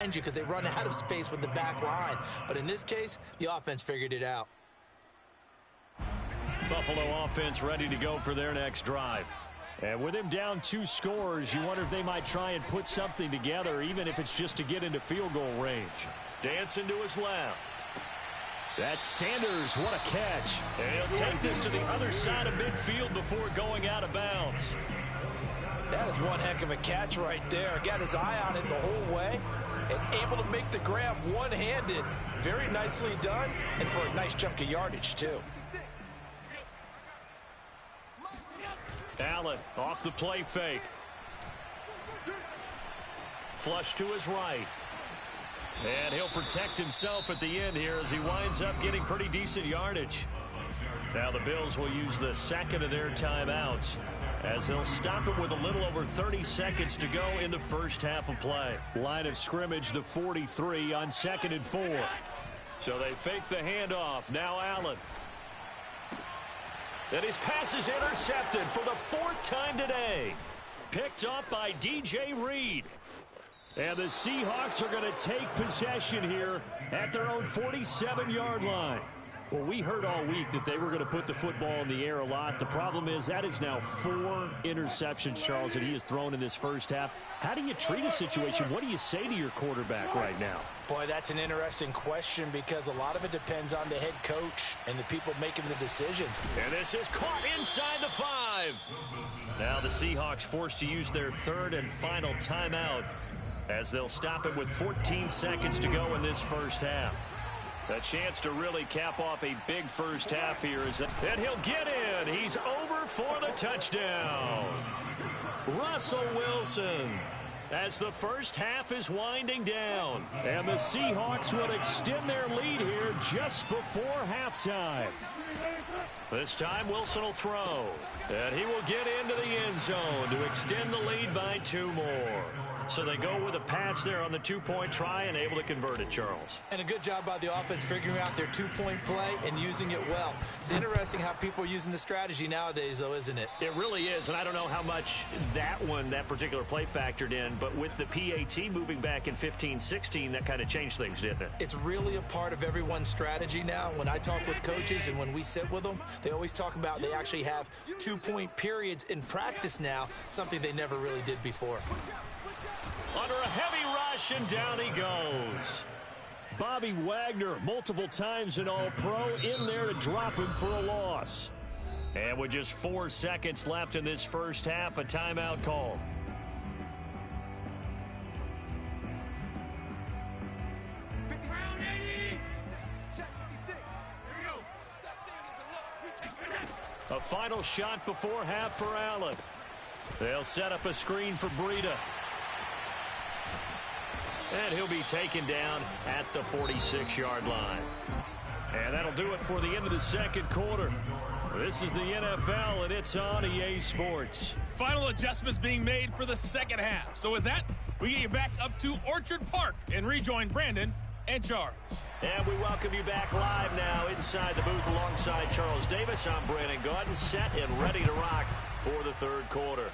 you because they run out of space with the back line. But in this case, the offense figured it out. Buffalo offense ready to go for their next drive. And with him down 2 scores, you wonder if they might try and put something together, even if it's just to get into field goal range. Dancing to his left. That's Sanders. What a catch. And he'll take this to the other side of midfield before going out of bounds. That is one heck of a catch right there. Got his eye on it the whole way and able to make the grab one-handed. Very nicely done, and for a nice chunk of yardage, too. Allen off the play fake. Flush to his right. And he'll protect himself at the end here as he winds up getting pretty decent yardage. Now the Bills will use the second of their timeouts as they'll stop it with a little over 30 seconds to go in the first half of play. Line of scrimmage, the 43 on 2nd and 4. So they fake the handoff. Now Allen. And his pass is intercepted for the 4th time today. Picked up by DJ Reed. And the Seahawks are going to take possession here at their own 47-yard line. Well, we heard all week that they were going to put the football in the air a lot. The problem is that is now 4 interceptions, Charles, that he has thrown in this first half. How do you treat a situation? What do you say to your quarterback right now? Boy, that's an interesting question because a lot of it depends on the head coach and the people making the decisions. And this is caught inside the 5. Now the Seahawks forced to use their 3rd and final timeout as they'll stop it with 14 seconds to go in this first half. A chance to really cap off a big first half here. And he'll get in. He's over for the touchdown. Russell Wilson as the first half is winding down. And the Seahawks will extend their lead here just before halftime. This time Wilson will throw. And he will get into the end zone to extend the lead by 2 more. So they go with a pass there on the 2-point try and able to convert it, Charles. And a good job by the offense figuring out their 2-point play and using it well. It's interesting how people are using the strategy nowadays, though, isn't it? It really is, and I don't know how much that particular play factored in, but with the PAT moving back in 15-16, that kind of changed things, didn't it? It's really a part of everyone's strategy now. When I talk with coaches and when we sit with them, they always talk about they actually have 2-point periods in practice now, something they never really did before. Under a heavy rush, and down he goes. Bobby Wagner, multiple times an All-Pro, in there to drop him for a loss. And with just 4 seconds left in this first half, a timeout call. A final shot before half for Allen. They'll set up a screen for Breida. And he'll be taken down at the 46-yard line. And that'll do it for the end of the second quarter. This is the NFL, and it's on EA Sports. Final adjustments being made for the second half. So with that, we get you back up to Orchard Park and rejoin Brandon and Charles. And we welcome you back live now inside the booth alongside Charles Davis. I'm Brandon Gaudin, set and ready to rock for the third quarter.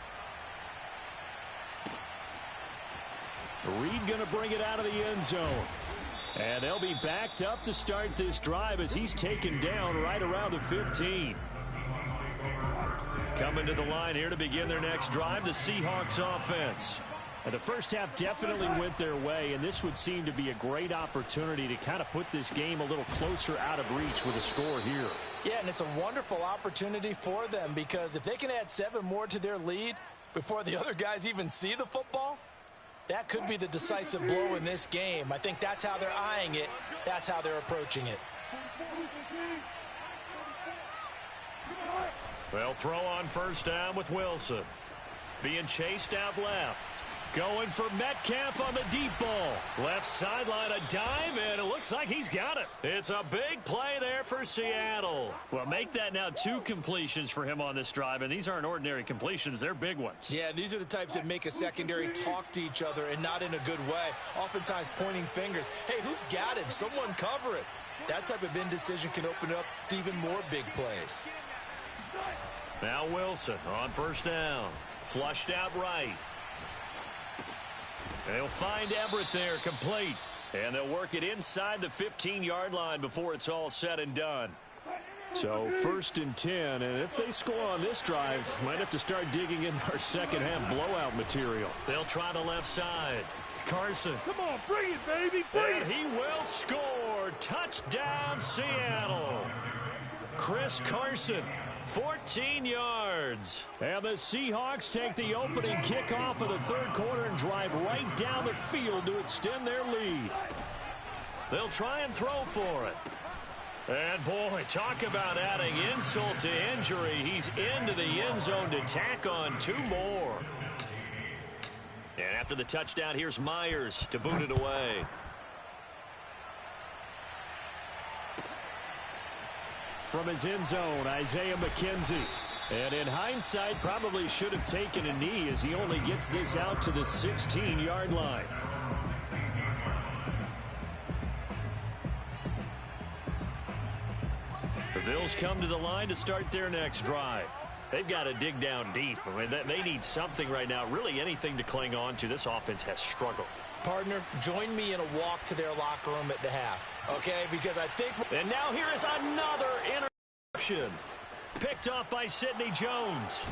Reed going to bring it out of the end zone. And they'll be backed up to start this drive as he's taken down right around the 15. Coming to the line here to begin their next drive, the Seahawks offense. And the first half definitely went their way, and this would seem to be a great opportunity to kind of put this game a little closer out of reach with a score here. Yeah, and it's a wonderful opportunity for them because if they can add 7 more to their lead before the other guys even see the football, that could be the decisive blow in this game. I think that's how they're eyeing it. That's how they're approaching it. They'll throw on first down with Wilson. Being chased out left. Going for Metcalf on the deep ball. Left sideline, a dive, and it looks like he's got it. It's a big play there for Seattle. Well, make that now 2 completions for him on this drive, and these aren't ordinary completions. They're big ones. Yeah, these are the types that make a secondary talk to each other and not in a good way. Oftentimes pointing fingers. Hey, who's got him? Someone cover it. That type of indecision can open up to even more big plays. Now Wilson on first down. Flushed out right. They'll find Everett there, complete. And they'll work it inside the 15-yard line before it's all said and done. So 1st and 10, and if they score on this drive, might have to start digging in our second-half blowout material. They'll try the left side. Carson. Come on, bring it, baby, bring And he will score. Touchdown, Seattle. Chris Carson, 14 yards. And the Seahawks take the opening kickoff of the 3rd quarter and drive right down the field to extend their lead. They'll try and throw for it. And, boy, talk about adding insult to injury. He's into the end zone to tack on 2 more. And after the touchdown, here's Myers to boot it away. From his end zone, Isaiah McKenzie. And in hindsight, probably should have taken a knee as he only gets this out to the 16-yard line. The Bills come to the line to start their next drive. They've got to dig down deep. I mean, they need something right now, really anything to cling on to. This offense has struggled. Partner, join me in a walk to their locker room at the half, okay? Because I think... And now here is another interception. Picked up by Sidney Jones.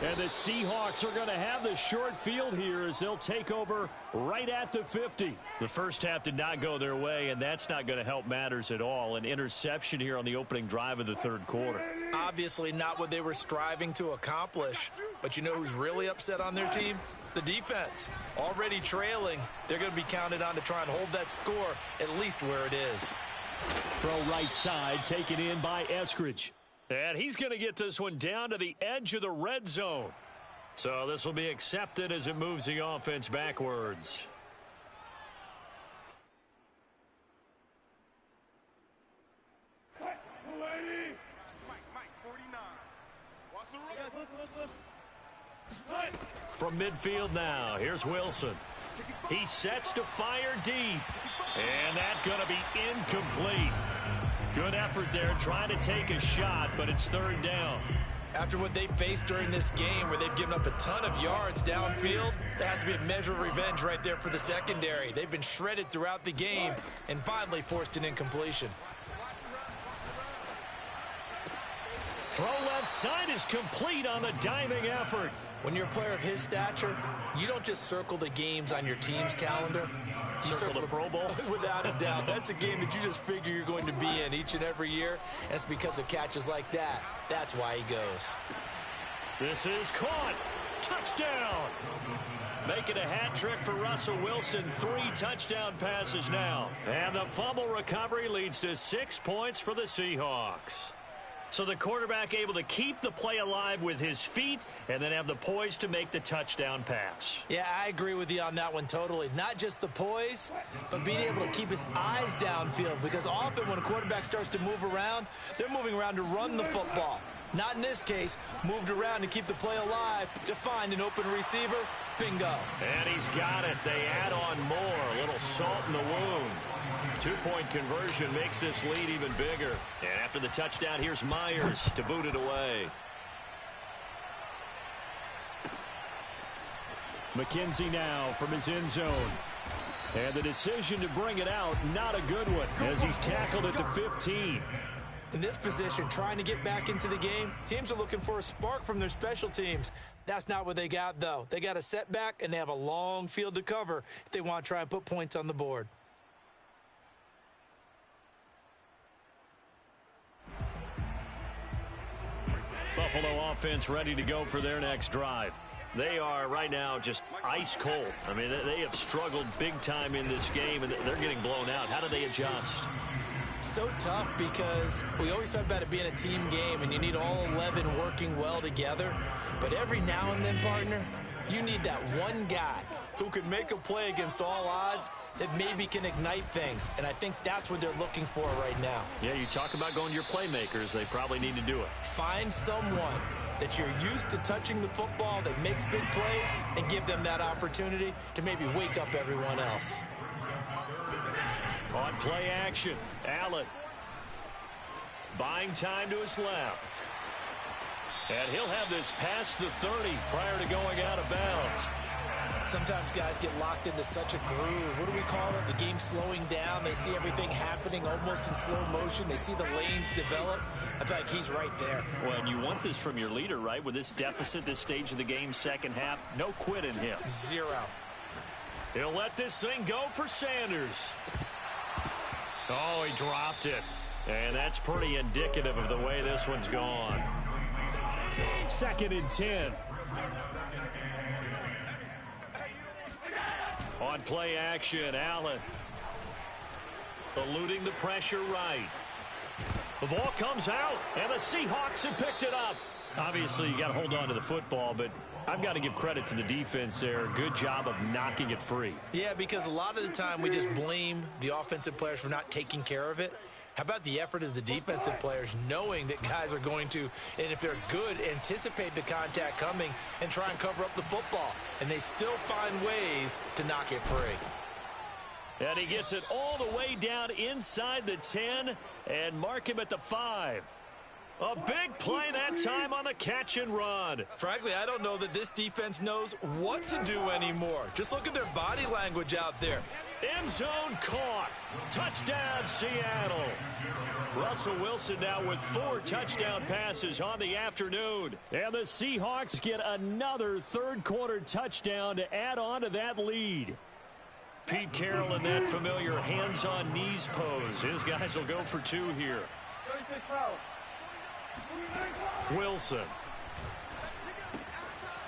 And the Seahawks are going to have the short field here as they'll take over right at the 50. The first half did not go their way, and that's not going to help matters at all. An interception here on the opening drive of the 3rd quarter. Obviously not what they were striving to accomplish. But you know who's really upset on their team? The defense. Already trailing. They're going to be counted on to try and hold that score at least where it is. Throw right side, taken in by Eskridge. And he's going to get this one down to the edge of the red zone. So this will be accepted as it moves the offense backwards. From midfield now, here's Wilson. He sets to fire deep. And that's going to be incomplete. Good effort there, trying to take a shot, but it's 3rd down. After what they faced during this game where they've given up a ton of yards downfield, that has to be a measure of revenge right there for the secondary. They've been shredded throughout the game and finally forced an incompletion. Throw left side is complete on the diving effort. When you're a player of his stature, you don't just circle the games on your team's calendar. You circle the Pro Bowl? Without a doubt. That's a game that you just figure you're going to be in each and every year. And it's because of catches like that. That's why he goes. This is caught. Touchdown. Making a hat trick for Russell Wilson. 3 touchdown passes now. And the fumble recovery leads to 6 points for the Seahawks. So the quarterback able to keep the play alive with his feet and then have the poise to make the touchdown pass. Yeah, I agree with you on that one totally. Not just the poise, but being able to keep his eyes downfield, because often when a quarterback starts to move around, they're moving around to run the football. Not in this case. Moved around to keep the play alive to find an open receiver. Bingo. And he's got it. They add on more. A little salt in the wound. 2-point conversion makes this lead even bigger. And after the touchdown, here's Myers to boot it away. McKenzie now from his end zone. And the decision to bring it out, not a good one, as he's tackled at the 15. In this position, trying to get back into the game, teams are looking for a spark from their special teams. That's not what they got, though. They got a setback, and they have a long field to cover if they want to try and put points on the board. Buffalo offense ready to go for their next drive. They are right now just ice cold. I mean, they have struggled big time in this game, and they're getting blown out. How do they adjust? So tough, because we always talk about it being a team game, and you need all 11 working well together. But every now and then, partner, you need that one guy who can make a play against all odds that maybe can ignite things. And I think that's what they're looking for right now. Yeah, you talk about going to your playmakers. They probably need to do it. Find someone that you're used to touching the football that makes big plays and give them that opportunity to maybe wake up everyone else. On play action, Allen buying time to his left. And he'll have this past the 30 prior to going out of bounds. Sometimes guys get locked into such a groove. What do we call it? The game slowing down. They see everything happening almost in slow motion. They see the lanes develop. I feel like he's right there. Well, and you want this from your leader, right? With this deficit, this stage of the game, second half, no quit in him. Zero. He'll let this thing go for Sanders. Oh, he dropped it. And that's pretty indicative of the way this one's gone. 2nd and 10. On play action, Allen. Eluding the pressure right. The ball comes out, and the Seahawks have picked it up. Obviously, you got to hold on to the football, but I've got to give credit to the defense there. Good job of knocking it free. Yeah, because a lot of the time we just blame the offensive players for not taking care of it. How about the effort of the defensive players knowing that guys are going to, and if they're good, anticipate the contact coming and try and cover up the football. And they still find ways to knock it free. And he gets it all the way down inside the 10 and mark him at the 5. A big play that time on the catch and run. Frankly, I don't know that this defense knows what to do anymore. Just look at their body language out there. End zone caught. Touchdown, Seattle. Russell Wilson now with 4 touchdown passes on the afternoon. And the Seahawks get another third-quarter touchdown to add on to that lead. Pete Carroll in that familiar hands-on knees pose. His guys will go for 2 here. Wilson.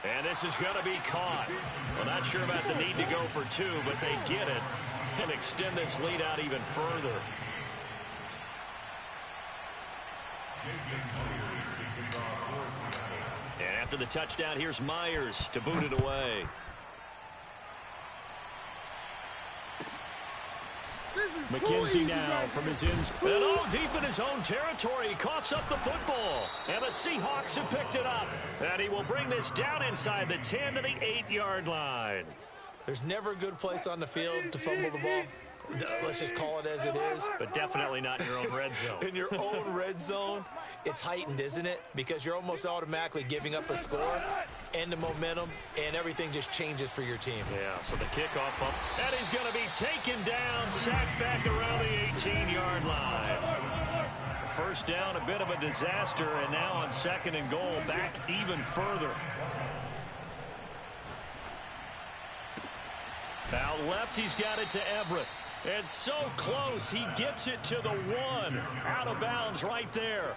And this is going to be caught. Well, not sure about the need to go for 2, but they get it and extend this lead out even further. And after the touchdown, here's Myers to boot it away. McKenzie now from his ends. And all deep in his own territory, he coughs up the football. And the Seahawks have picked it up. And he will bring this down inside the 10 to the 8-yard line. There's never a good place on the field to fumble the ball. Let's just call it as it is. But definitely not in your own red zone. In your own red zone, it's heightened, isn't it? Because you're almost automatically giving up a score and the momentum, and everything just changes for your team. Yeah, so the kickoff up. And he's going to be taken down, sacked back around the 18-yard line. First down, a bit of a disaster, and now on 2nd and goal, back even further. Out left, he's got it to Everett. And so close, he gets it to the 1. Out of bounds right there.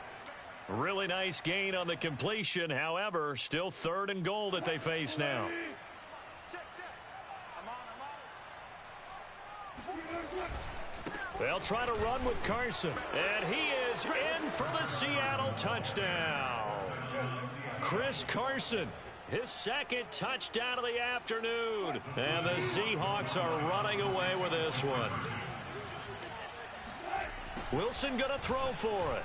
Really nice gain on the completion. However, still 3rd and goal that they face now. They'll try to run with Carson. And he is in for the Seattle touchdown. Chris Carson. His 2nd touchdown of the afternoon. And the Seahawks are running away with this one. Wilson going to throw for it.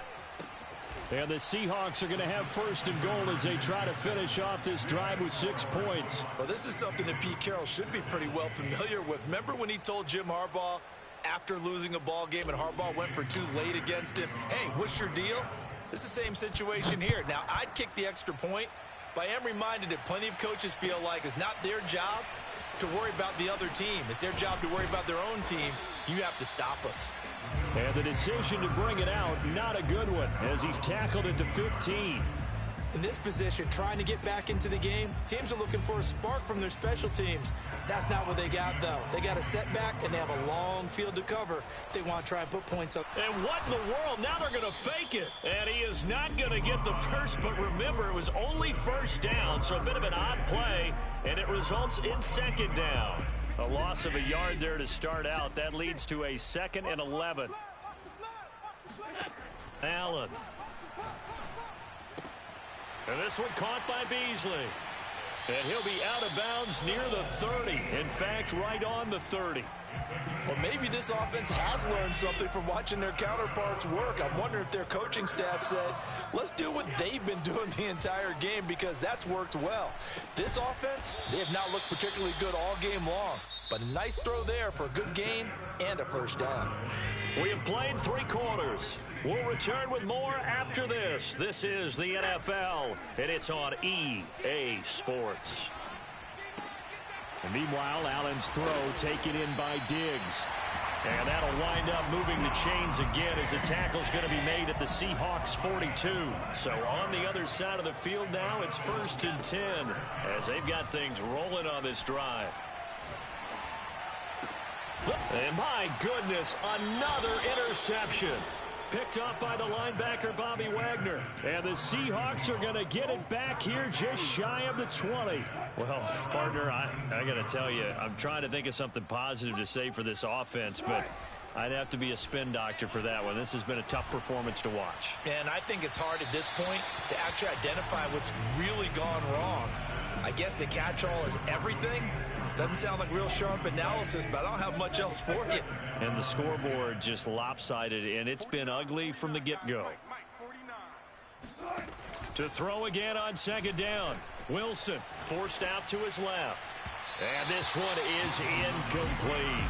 And the Seahawks are going to have 1st and goal as they try to finish off this drive with 6 points. Well, this is something that Pete Carroll should be pretty well familiar with. Remember when he told Jim Harbaugh after losing a ball game and Harbaugh went for 2 late against him, hey, what's your deal? It's the same situation here. Now, I'd kick the extra point. But I am reminded that plenty of coaches feel like it's not their job to worry about the other team. It's their job to worry about their own team. You have to stop us. And the decision to bring it out, not a good one, as he's tackled at the 15. In this position, trying to get back into the game, teams are looking for a spark from their special teams. That's not what they got, though. They got a setback, and they have a long field to cover if they want to try and put points up. And what in the world? Now they're going to fake it. And he is not going to get the first, but remember, it was only 1st down, so a bit of an odd play, and it results in 2nd down. A loss of a yard there to start out. That leads to a 2nd and 11. Allen. And this one caught by Beasley. And he'll be out of bounds near the 30. In fact, right on the 30. Well, maybe this offense has learned something from watching their counterparts work. I'm wondering if their coaching staff said, let's do what they've been doing the entire game, because that's worked well. This offense, they have not looked particularly good all game long. But a nice throw there for a good gain and a 1st down. We have played 3 quarters. We'll return with more after this. This is the NFL, and it's on EA Sports. And meanwhile, Allen's throw taken in by Diggs. And that'll wind up moving the chains again as a tackle's going to be made at the Seahawks 42. So on the other side of the field now, it's 1st and 10 as they've got things rolling on this drive. And my goodness, another interception. Picked up by the linebacker, Bobby Wagner. And the Seahawks are going to get it back here just shy of the 20. Well, partner, I got to tell you, I'm trying to think of something positive to say for this offense, but I'd have to be a spin doctor for that one. This has been a tough performance to watch. And I think it's hard at this point to actually identify what's really gone wrong. I guess the catch-all is everything. Doesn't sound like real sharp analysis, but I don't have much else for you. And the scoreboard just lopsided, and it's been ugly from the get-go. To throw again on 2nd down. Wilson forced out to his left. And this one is incomplete.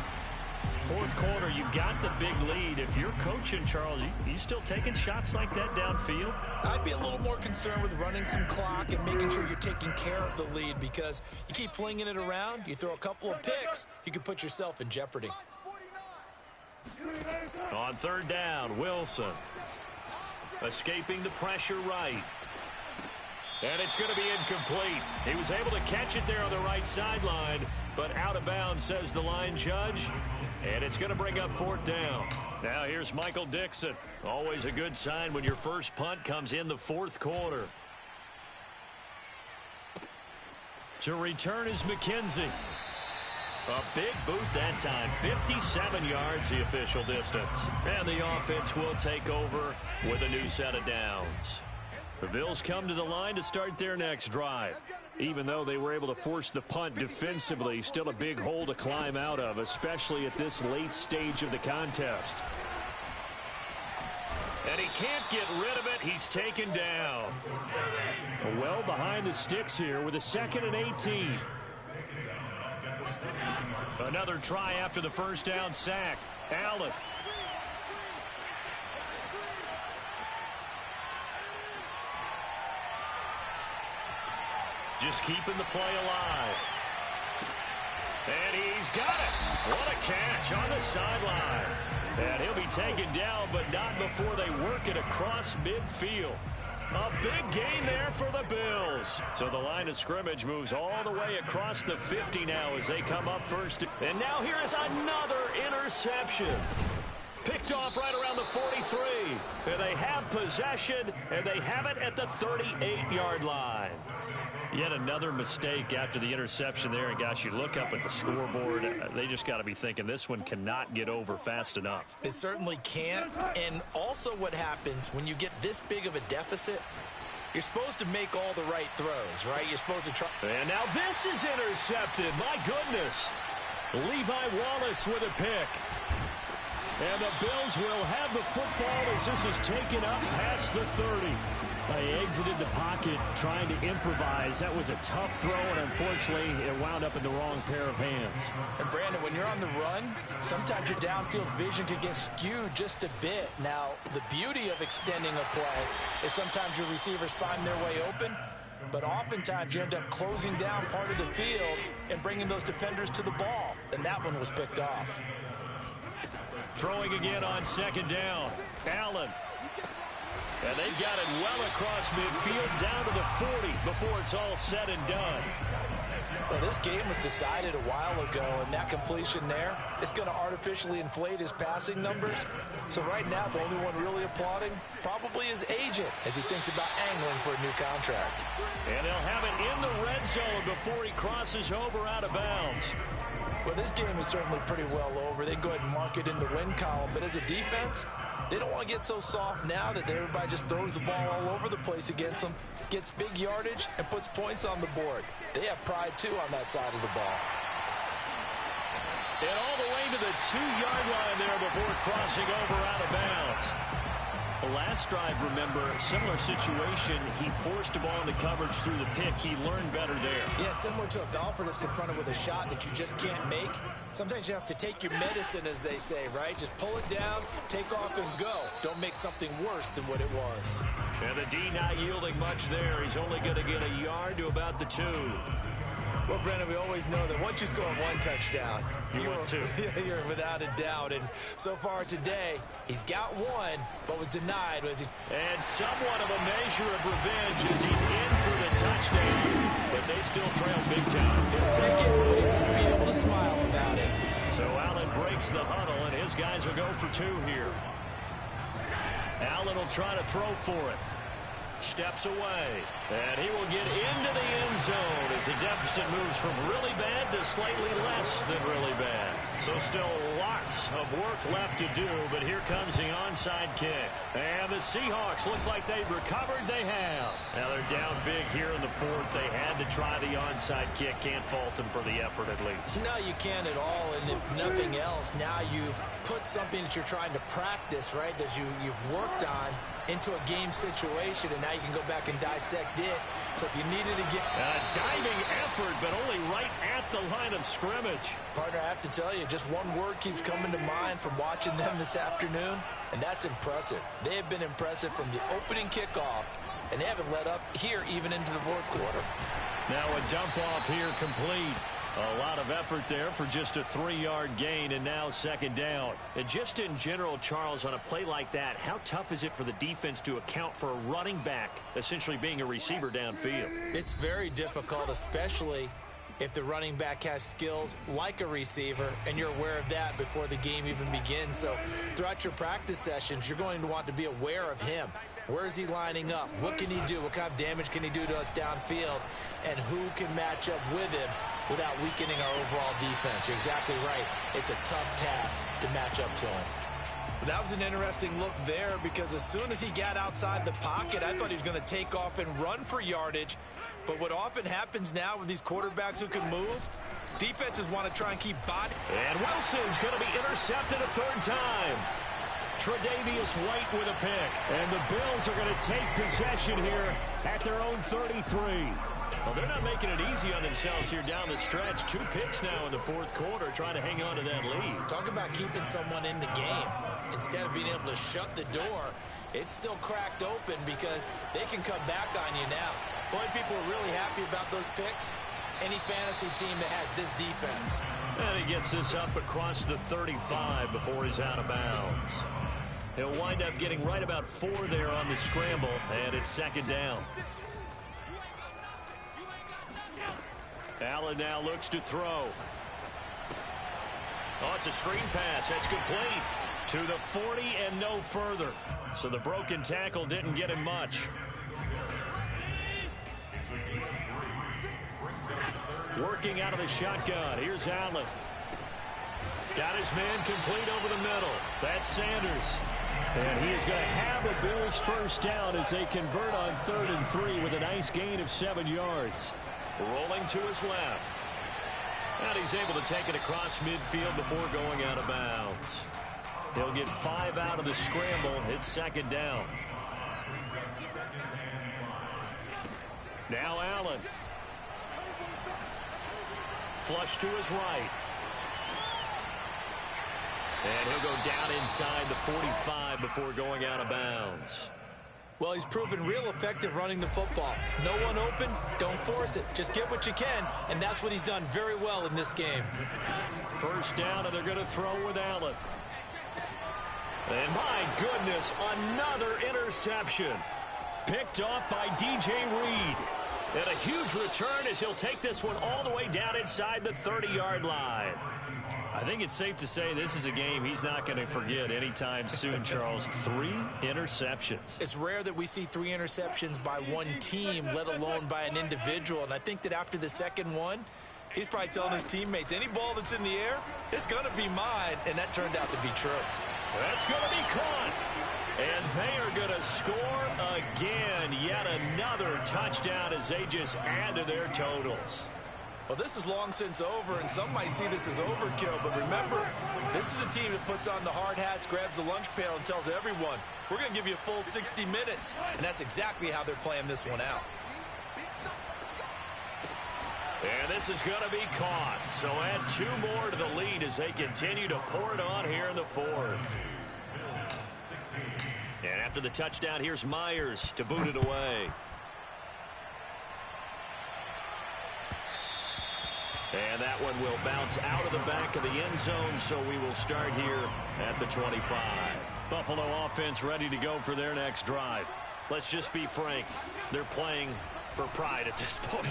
4th quarter, you've got the big lead. If you're coaching, Charles, you still taking shots like that downfield? I'd be a little more concerned with running some clock and making sure you're taking care of the lead, because you keep flinging it around, you throw a couple of picks, you can put yourself in jeopardy. On 3rd down, Wilson escaping the pressure right. And it's going to be incomplete. He was able to catch it there on the right sideline, but out of bounds, says the line judge. And it's going to bring up 4th down. Now here's Michael Dixon. Always a good sign when your first punt comes in the 4th quarter. To return is McKenzie. A big boot that time. 57 yards the official distance. And the offense will take over with a new set of downs. The Bills come to the line to start their next drive. Even though they were able to force the punt defensively, still a big hole to climb out of, especially at this late stage of the contest. And he can't get rid of it. He's taken down. Well behind the sticks here with a 2nd and 18. Another try after the 1st down sack. Allen. Just keeping the play alive. And he's got it. What a catch on the sideline. And he'll be taken down, but not before they work it across midfield. A big gain there for the Bills. So the line of scrimmage moves all the way across the 50 now as they come up first. And now here is another interception. Picked off right around the 43. And they have possession, and they have it at the 38-yard line. Yet another mistake after the interception there. And, gosh, you look up at the scoreboard. They just got to be thinking this one cannot get over fast enough. It certainly can't. And also what happens when you get this big of a deficit, you're supposed to make all the right throws, right? You're supposed to try. And now this is intercepted. My goodness. Levi Wallace with a pick. And the Bills will have the football as this is taken up past the 30. They exited the pocket trying to improvise. That was a tough throw, and unfortunately, it wound up in the wrong pair of hands. And, Brandon, when you're on the run, sometimes your downfield vision could get skewed just a bit. Now, the beauty of extending a play is sometimes your receivers find their way open, but oftentimes you end up closing down part of the field and bringing those defenders to the ball, and that one was picked off. Throwing again on 2nd down. Allen. And they've got it well across midfield down to the 40 before it's all said and done. Well, this game was decided a while ago, and that completion there is going to artificially inflate his passing numbers. So right now, the only one really applauding probably his agent as he thinks about angling for a new contract. And they'll have it in the red zone before he crosses over out of bounds. Well, this game is certainly pretty well over. They go ahead and mark it in the win column, but as a defense, they don't want to get so soft now that everybody just throws the ball all over the place against them, gets big yardage, and puts points on the board. They have pride, too, on that side of the ball. And all the way to the 2-yard line there before crossing over out of bounds. The last drive, remember, similar situation. He forced a ball into coverage through the pick. He learned better there. Yeah, similar to a golfer that's confronted with a shot that you just can't make. Sometimes you have to take your medicine, as they say, right? Just pull it down, take off, and go. Don't make something worse than what it was. And the D not yielding much there. He's only going to get a yard to about the 2. Well, Brennan, we always know that once you score one touchdown, you're without a doubt. And so far today, he's got one, but was denied. And somewhat of a measure of revenge as he's in for the touchdown, but they still trail big time. He'll take it, but he won't be able to smile about it. So Allen breaks the huddle, and his guys will go for two here. Allen will try to throw for it. Steps away, and he will get into the end zone as the deficit moves from really bad to slightly less than really bad. So still lots of work left to do, but here comes the onside kick. And the Seahawks, looks like they've recovered. They have. Now they're down big here in the fourth. They had to try the onside kick. Can't fault them for the effort at least. No, you can't at all, and if nothing else, now you've put something that you're trying to practice, right, that you've worked on into a game situation, and now you can go back and dissect it. So if you needed to get a diving effort, but only right at the line of scrimmage. Partner, I have to tell you, just one word keeps coming to mind from watching them this afternoon, and that's impressive. They have been impressive from the opening kickoff, and they haven't let up here even into the fourth quarter. Now a dump off here complete. A lot of effort there for just a 3-yard gain, and now second down. And just in general, Charles, on a play like that, how tough is it for the defense to account for a running back essentially being a receiver downfield? It's very difficult, especially if the running back has skills like a receiver, and you're aware of that before the game even begins. So throughout your practice sessions, you're going to want to be aware of him. Where is he lining up? What can he do? What kind of damage can he do to us downfield? And who can match up with him without weakening our overall defense? You're exactly right. It's a tough task to match up to him. That was an interesting look there, because as soon as he got outside the pocket, I thought he was going to take off and run for yardage. But what often happens now with these quarterbacks who can move, defenses want to try and keep body. And Wilson's going to be intercepted a third time. Tre'Davious White with a pick. And the Bills are going to take possession here at their own 33. Well, they're not making it easy on themselves here down the stretch. 2 picks now in the fourth quarter, trying to hang on to that lead. Talk about keeping someone in the game. Instead of being able to shut the door, it's still cracked open because they can come back on you now. Boy, people are really happy about those picks. Any fantasy team that has this defense. And he gets this up across the 35 before he's out of bounds. He'll wind up getting right about 4 there on the scramble, and it's second down. Allen now looks to throw. Oh, it's a screen pass. That's complete to the 40 and no further. So the broken tackle didn't get him much. Working out of the shotgun. Here's Allen. Got his man complete over the middle. That's Sanders. And he is going to have a Bills first down as they convert on 3rd and 3 with a nice gain of 7 yards. Rolling to his left. And he's able to take it across midfield before going out of bounds. He'll get 5 out of the scramble. It's second down. Now Allen. Flush to his right. And he'll go down inside the 45 before going out of bounds. Well, he's proven real effective running the football. No one open, don't force it. Just get what you can, and that's what he's done very well in this game. First down, and they're going to throw with Allen. And my goodness, another interception. Picked off by DJ Reed. And a huge return as he'll take this one all the way down inside the 30-yard line. I think it's safe to say this is a game he's not going to forget anytime soon, Charles. 3 interceptions. It's rare that we see 3 interceptions by one team, let alone by an individual. And I think that after the second one, he's probably telling his teammates, any ball that's in the air, it's going to be mine. And that turned out to be true. That's going to be caught. And they are going to score again. Yet another touchdown as they just add to their totals. Well, this is long since over, and some might see this as overkill. But remember, this is a team that puts on the hard hats, grabs the lunch pail, and tells everyone, we're going to give you a full 60 minutes. And that's exactly how they're playing this one out. And this is going to be caught. So add 2 more to the lead as they continue to pour it on here in the fourth. And after the touchdown, here's Myers to boot it away. And that one will bounce out of the back of the end zone, so we will start here at the 25. Buffalo offense ready to go for their next drive. Let's just be frank. They're playing for pride at this point.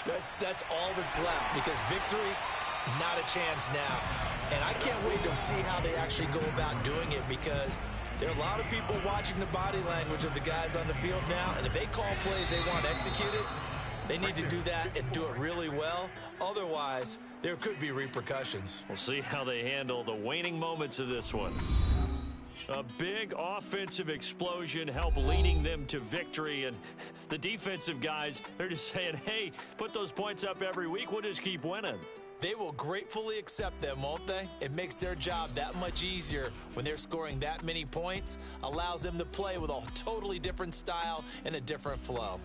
That's all that's left, because victory, not a chance now. And I can't wait to see how they actually go about doing it, because there are a lot of people watching the body language of the guys on the field now, and if they call plays they want executed, they need to do that and do it really well. Otherwise, there could be repercussions. We'll see how they handle the waning moments of this one. A big offensive explosion helped leading them to victory, and the defensive guys, they're just saying, hey, put those points up every week, we'll just keep winning. They will gratefully accept them, won't they? It makes their job that much easier when they're scoring that many points, allows them to play with a totally different style and a different flow.